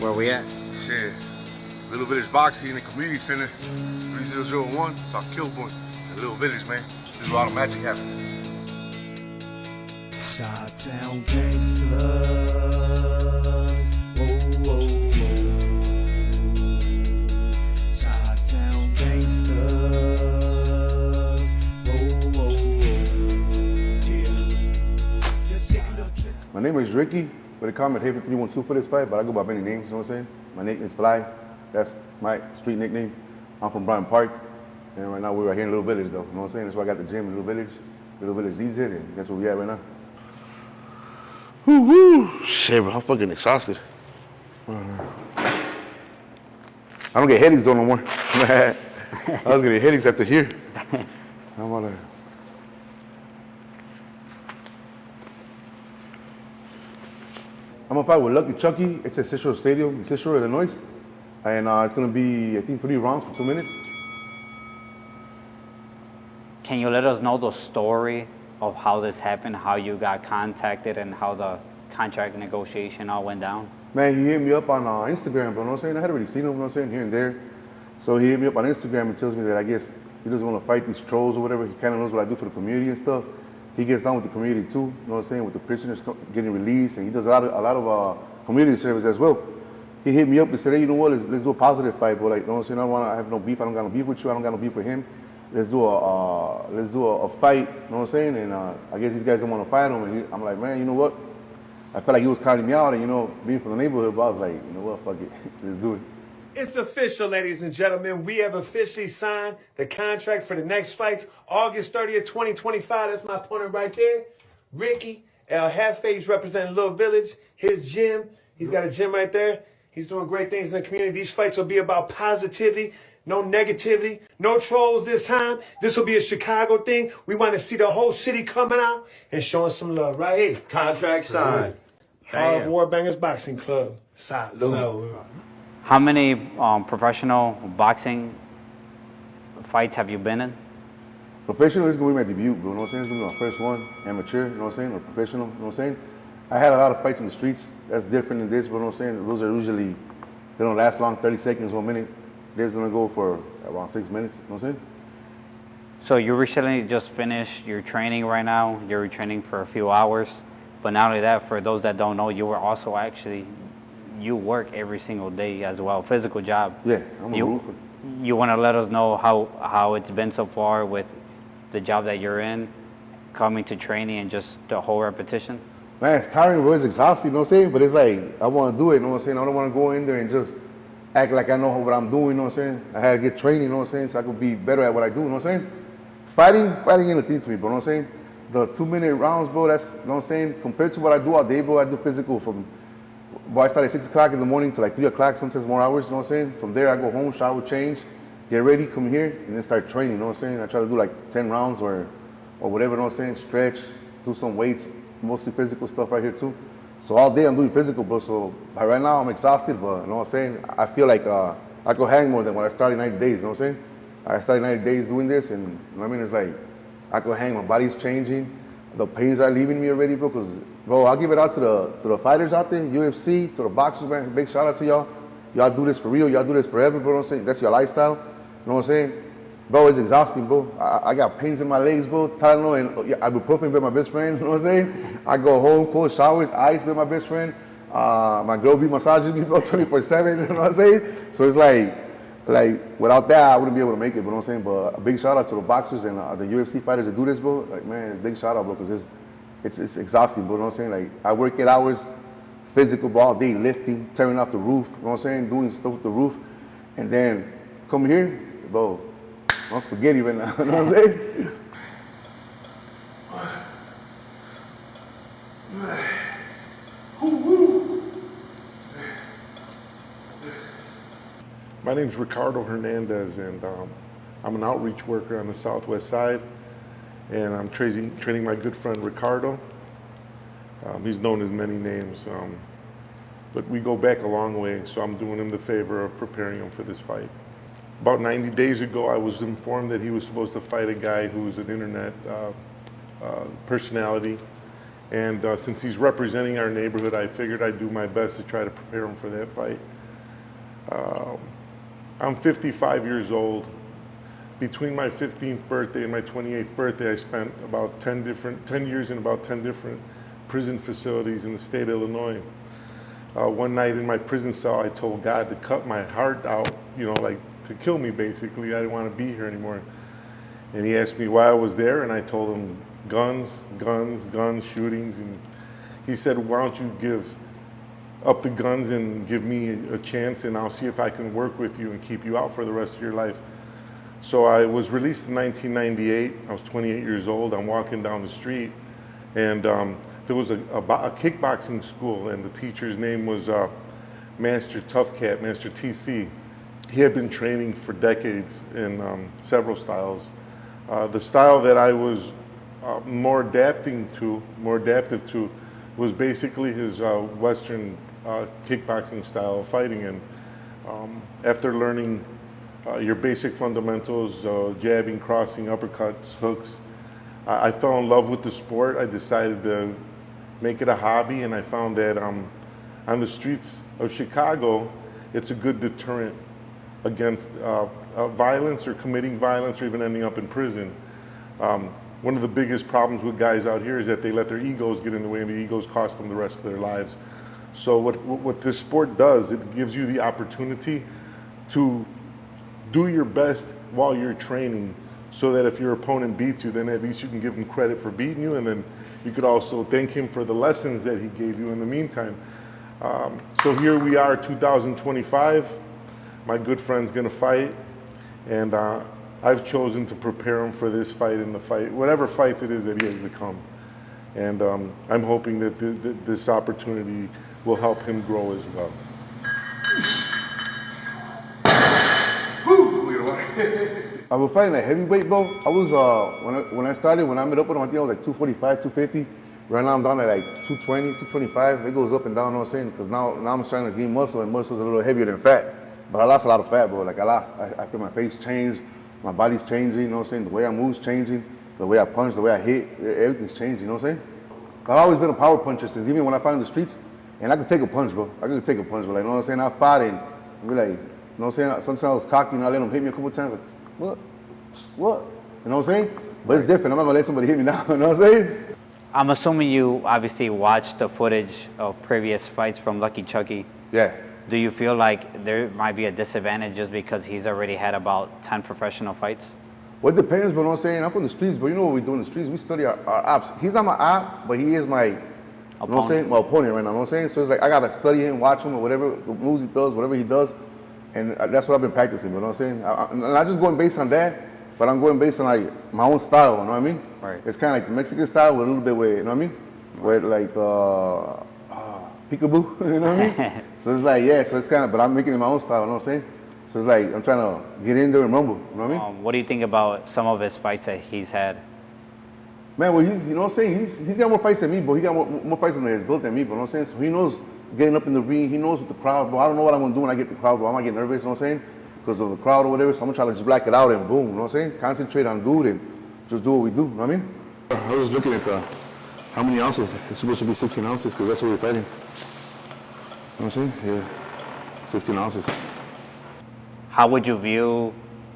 Where we at? Shit. Little Village Boxing in the Community Center, 3001, South Kilburn. The Little Village, man. This is where all the magic happens. Chi-town gangsters. Whoa, whoa, whoa. Chi-town gangsters. Whoa, whoa, whoa. Yeah. Let's take a look. My name is Ricky, but they call me Jefe 312 for this fight, but I go by many names, you know what I'm saying? My nickname's Fly. That's my street nickname. I'm from Bryant Park, and right now we're right here in Little Village, though. You know what I'm saying? That's why I got the gym in Little Village. Little Village needs it, and that's where we at right now. Woo-hoo. Shit, bro, I'm fucking exhausted. I don't get headaches though no more. I was getting headaches after here. I'm all like... I'm gonna fight with Lucky Chucky. It's at Cicero Stadium in Cicero, Illinois. And it's gonna be, I think, 3 rounds for 2 minutes. Can you let us know the story of how this happened, how you got contacted, and how the contract negotiation all went down? Man, he hit me up on Instagram, bro, you know what I'm saying? I had already seen him, you know what I'm saying, here and there. So he hit me up on Instagram and tells me that I guess he doesn't want to fight these trolls or whatever. He kind of knows what I do for the community and stuff. He gets down with the community too, you know what I'm saying, with the prisoners getting released, and he does a lot of community service as well. He hit me up and said, hey, you know what, let's do a positive fight, bro. Like, you know what I'm saying, I have no beef, I don't got no beef with you, I don't got no beef with him. Let's do a fight, you know what I'm saying, and I guess these guys don't want to fight him, and I'm like, man, you know what, I felt like he was calling me out, and you know, being from the neighborhood, but I was like, you know what, fuck it, let's do it. It's official, ladies and gentlemen. We have officially signed the contract for the next fights, August 30th, 2025. That's my opponent right there. Ricky, Jefe's representing Little Village, his gym. He's got a gym right there. He's doing great things in the community. These fights will be about positivity, no negativity, no trolls this time. This will be a Chicago thing. We want to see the whole city coming out and showing some love right here. Contract signed. Harv War Bangerz Boxing Club. Salute. How many professional boxing fights have you been in? Professional is gonna be my debut, bro, you know what I'm saying? It's gonna be my first one, amateur, you know what I'm saying, or professional, you know what I'm saying? I had a lot of fights in the streets. That's different than this, but you know what I'm saying? Those are usually, they don't last long, 30 seconds, 1 minute. This is gonna go for around 6 minutes, you know what I'm saying? So you recently just finished your training right now. You're training for a few hours. But not only that, for those that don't know, you were also actually, you work every single day as well, physical job. Yeah, I'm a roofer. You want to let us know how it's been so far with the job that you're in, coming to training and just the whole repetition? Man, it's tiring, bro. It's exhausting, you know what I'm saying? But it's like, I want to do it, you know what I'm saying? I don't want to go in there and just act like I know what I'm doing, you know what I'm saying? I had to get training, you know what I'm saying? So I could be better at what I do, you know what I'm saying? Fighting ain't a thing to me, bro, you know what I'm saying? The 2-minute rounds, bro, that's, you know what I'm saying? Compared to what I do all day, bro, I do physical from, boy, I start at 6 o'clock in the morning to like 3 o'clock, sometimes more hours, you know what I'm saying? From there, I go home, shower, change, get ready, come here, and then start training, you know what I'm saying? I try to do like 10 rounds or whatever, you know what I'm saying? Stretch, do some weights, mostly physical stuff right here too. So all day I'm doing physical, bro. So right now I'm exhausted, but you know what I'm saying? I feel like I could hang more than when I started 90 days, you know what I'm saying? I started 90 days doing this, and you know what I mean? It's like, I could hang, my body's changing. The pains are leaving me already, bro, because, bro, I'll give it out to the fighters out there, UFC, to the boxers, man. Big shout out to y'all. Y'all do this for real. Y'all do this forever, bro, you know what I'm saying? That's your lifestyle, you know what I'm saying? Bro, it's exhausting, bro. I got pains in my legs, bro. Tylenol and ibuprofen been my best friend, you know what I'm saying? I go home, cold showers, ice been my best friend. My girl be massaging me, bro, 24/7, you know what I'm saying? So it's like without that, I wouldn't be able to make it, you know what I'm saying? But a big shout out to the boxers and the UFC fighters that do this, bro. Like, man, big shout out, bro, because it's exhausting, bro, you know what I'm saying? Like, I work 8 hours, physical, bro, all day, lifting, tearing off the roof, you know what I'm saying? Doing stuff with the roof. And then come here, bro, I'm spaghetti right now, you know what I'm saying? My name's Ricardo Hernandez, and I'm an outreach worker on the Southwest Side, and I'm training my good friend Ricardo. He's known as many names, but we go back a long way, so I'm doing him the favor of preparing him for this fight. About 90 days ago, I was informed that he was supposed to fight a guy who's an internet personality, And since he's representing our neighborhood, I figured I'd do my best to try to prepare him for that fight. I'm 55 years old. Between my 15th birthday and my 28th birthday, I spent about 10 years in about 10 different prison facilities in the state of Illinois. One night in my prison cell, I told God to cut my heart out, you know, like to kill me basically. I didn't want to be here anymore. And he asked me why I was there, and I told him guns, shootings. And he said, why don't you give up the guns and give me a chance, and I'll see if I can work with you and keep you out for the rest of your life. So I was released in 1998. I was 28 years old. I'm walking down the street, and there was a kickboxing school, and the teacher's name was Master Tough Cat, Master TC. He had been training for decades in several styles. The style that I was more adaptive to was basically his Western kickboxing style of fighting. And after learning your basic fundamentals, jabbing, crossing, uppercuts, hooks, I fell in love with the sport. I decided to make it a hobby, and I found that on the streets of Chicago, it's a good deterrent against violence or committing violence or even ending up in prison. One of the biggest problems with guys out here is that they let their egos get in the way, and the egos cost them the rest of their lives. So what this sport does, it gives you the opportunity to do your best while you're training, so that if your opponent beats you, then at least you can give him credit for beating you, and then you could also thank him for the lessons that he gave you in the meantime. So here we are, 2025. My good friend's gonna fight, and I've chosen to prepare him for this fight and the fight, whatever fights it is that he has to come. And I'm hoping that this opportunity will help him grow as well. I was fighting at heavyweight, bro. I was when I met up with him, I think I was like 245, 250. Right now I'm down at like 220, 225. It goes up and down, you know what I'm saying? Because now I'm trying to gain muscle, and muscle's a little heavier than fat. But I lost a lot of fat, bro. Like I feel my face change, my body's changing, you know what I'm saying? The way I move's changing, the way I punch, the way I hit, everything's changing, you know what I'm saying? I've always been a power puncher since even when I fight in the streets, and I could take a punch, bro. I could take a punch, bro. Like, you know what I'm saying? I fought and be like, you know what I'm saying? Sometimes I was cocky and I let him hit me a couple times, like, what? You know what I'm saying? But it's different. I'm not gonna let somebody hit me now, you know what I'm saying? I'm assuming you obviously watched the footage of previous fights from Lucky Chucky. Yeah. Do you feel like there might be a disadvantage just because he's already had about 10 professional fights? Well, it depends, but you know what I'm saying? I'm from the streets, but you know what we do in the streets? We study our ops. He's not my op, but he is my, you know what I'm saying? My opponent right now, you know what I'm saying? So it's like, I gotta study him, watch him, or whatever, the moves he does, whatever he does. And that's what I've been practicing, you know what I'm saying? I'm not just going based on that, but I'm going based on like my own style, you know what I mean? Right. It's kind of like the Mexican style with a little bit with, you know what I mean? With like peekaboo, you know what I mean? So it's like, yeah, so it's kind of, but I'm making it my own style, you know what I'm saying? So it's like, I'm trying to get in there and rumble, you know what I mean? What do you think about some of his fights that he's had? Man, well, he's, you know what I'm saying? He's got more fights than me, bro. He got more fights than his built than me, bro, you know what I'm saying? So he knows getting up in the ring, he knows with the crowd, bro. I don't know what I'm gonna do when I get the crowd, bro. I might get nervous, you know what I'm saying? Because of the crowd or whatever, so I'm gonna try to just black it out and boom, you know what I'm saying? Concentrate on dude and just do what we do, you know what I mean? I was looking at how many ounces. It's supposed to be 16 ounces because that's what we're fighting. You know what I'm saying? Yeah, 16 ounces. How would you view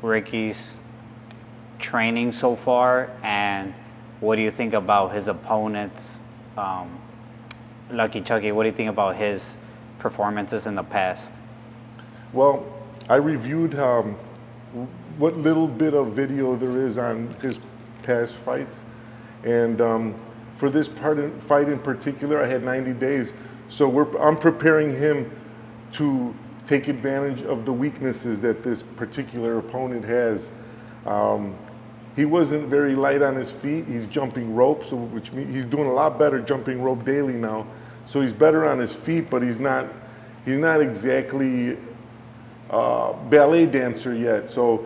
Ricky's training so far, and what do you think about his opponents, Lucky Chucky? What do you think about his performances in the past? Well, I reviewed what little bit of video there is on his past fights, and for this fight in particular, I had 90 days. So I'm preparing him to take advantage of the weaknesses that this particular opponent has. He wasn't very light on his feet. He's jumping rope, so which means he's doing a lot better jumping rope daily now. So he's better on his feet, but he's not exactly ballet dancer yet. So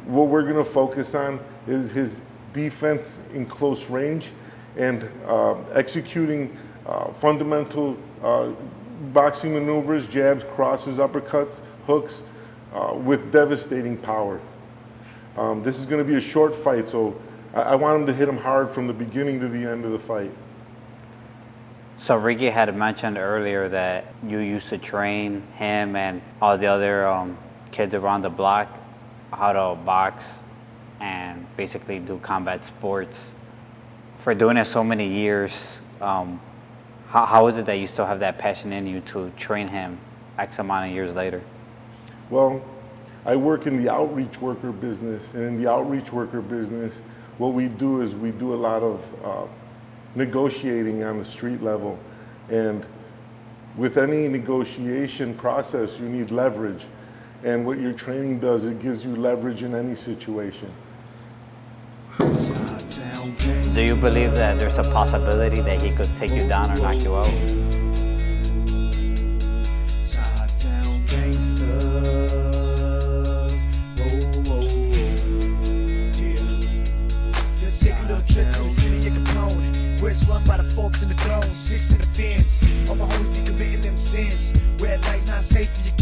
what we're gonna focus on is his defense in close range and executing fundamental boxing maneuvers, jabs, crosses, uppercuts, hooks, with devastating power. This is going to be a short fight, so I want him to hit him hard from the beginning to the end of the fight. So Ricky had mentioned earlier that you used to train him and all the other kids around the block how to box and basically do combat sports. For doing it so many years, how is it that you still have that passion in you to train him X amount of years later? Well, I work in the outreach worker business, and in the outreach worker business, what we do is we do a lot of negotiating on the street level. And with any negotiation process, you need leverage. And what your training does, it gives you leverage in any situation. Do you believe that there's a possibility that he could take you down or knock you out? Run by the folks in the throne, 6 in the fence. All my homies be committing them sins. Red lights not safe for your